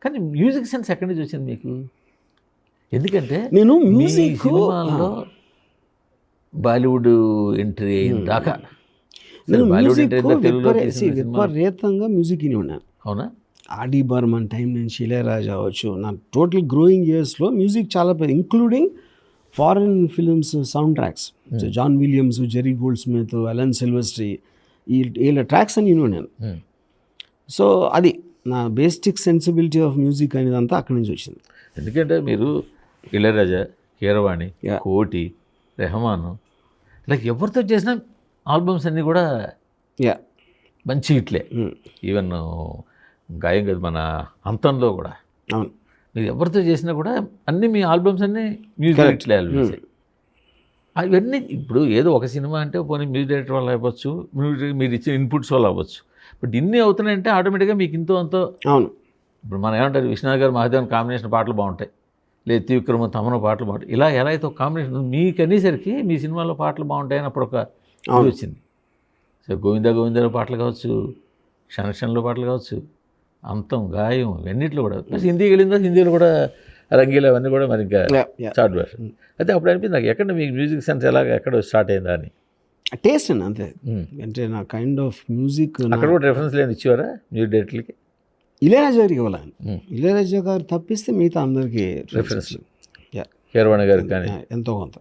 కానీ music sense ఎక్కడి నుంచి వచ్చింది మీకు? ఎందుకంటే నేను మీ మ్యూజిక్ సినిమాల్లో బాలీవుడ్ ఎంట్రీ అయిన దాకా నేను బాలీవుడ్ మ్యూజిక్ ఎంట్రీ తెలుగులో తీసిన సినిమా విపరీతంగా మ్యూజిక్ విని ఉన్నాను. అవునా? ఆడి బర్మన్ టైం నుంచి ఇళయరాజా అవ్వచ్చు, నా టోటల్ గ్రోయింగ్ ఇయర్స్లో మ్యూజిక్ చాలా పెద్ద, including foreign films sound tracks, John Williams, Jerry Goldsmith, Alan Silvestri, వీళ్ళ ట్రాక్స్ అని నేను. సో అది నా బేసిక్ సెన్సిబిలిటీ ఆఫ్ మ్యూజిక్ అనేదంతా అక్కడి నుంచి వచ్చింది. ఎందుకంటే మీరు ఇళయరాజా, కీరవాణి, కోటి, రెహమాన్ ఇలా ఎవరితో చేసిన ఆల్బమ్స్ అన్నీ కూడా మంచి హిట్లే. ఈవెన్ గాయం కదా మన అంతంలో కూడా అవును, మీరు ఎవరితో చేసినా కూడా అన్నీ మీ ఆల్బమ్స్ అన్నీ మ్యూజిక్ హిట్లే ఆల్బమ్స్. అవన్నీ ఇప్పుడు ఏదో ఒక సినిమా అంటే పోనీ మ్యూజిక్ డైరెక్టర్ వల్ల అవ్వచ్చు, మీరు ఇచ్చిన ఇన్పుట్స్ వల్ల అవ్వచ్చు. బట్ ఇన్ని అవుతున్నాయంటే ఆటోమేటిక్గా మీకు ఇంతో అంతో. అవును, ఇప్పుడు మనం ఏమంటారు, విశ్వనాథ్ గారు మహాదేవన్ కాంబినేషన్ పాటలు బాగుంటాయి, లేదు త్రివిక్రమ తమన పాటలు బాగుంటాయి. ఇలా ఎలా అయితే ఒక కాంబినేషన్ మీకు అనేసరికి మీ సినిమాలో పాటలు బాగుంటాయని అప్పుడు ఒక ఇది వచ్చింది. సో గోవిందా గోవిందాలో పాటలు కావచ్చు, క్షణక్షణలో పాటలు కావచ్చు, అంతం, గాయం, ఇవన్నిట్లో కూడా. ప్లస్ హిందీకి వెళ్ళిందా హిందీలో కూడా రంగీలు అవన్నీ కూడా మరి ఇంకా షార్ట్ వర్షన్. అయితే అప్పుడు అనిపింది నాకు ఎక్కడ మీకు మ్యూజిక్ సెన్స్ ఎలాగ ఎక్కడ స్టార్ట్ అయిందా అని. టేస్ట్ అండి అంతే. అంటే నా కైండ్ ఆఫ్ మ్యూజిక్ అక్కడ కూడా రెఫరెన్స్ లేని ఇచ్చేవారా మ్యూజిక్ డైరెక్టర్లకి? ఇళయరాజా గారికి ఇవ్వాలి. ఇళయరాజా గారు తప్పిస్తే మిగతా అందరికీ రెఫరెన్స్. కీరవాణి గారికి కానీ ఎంతో కొంత.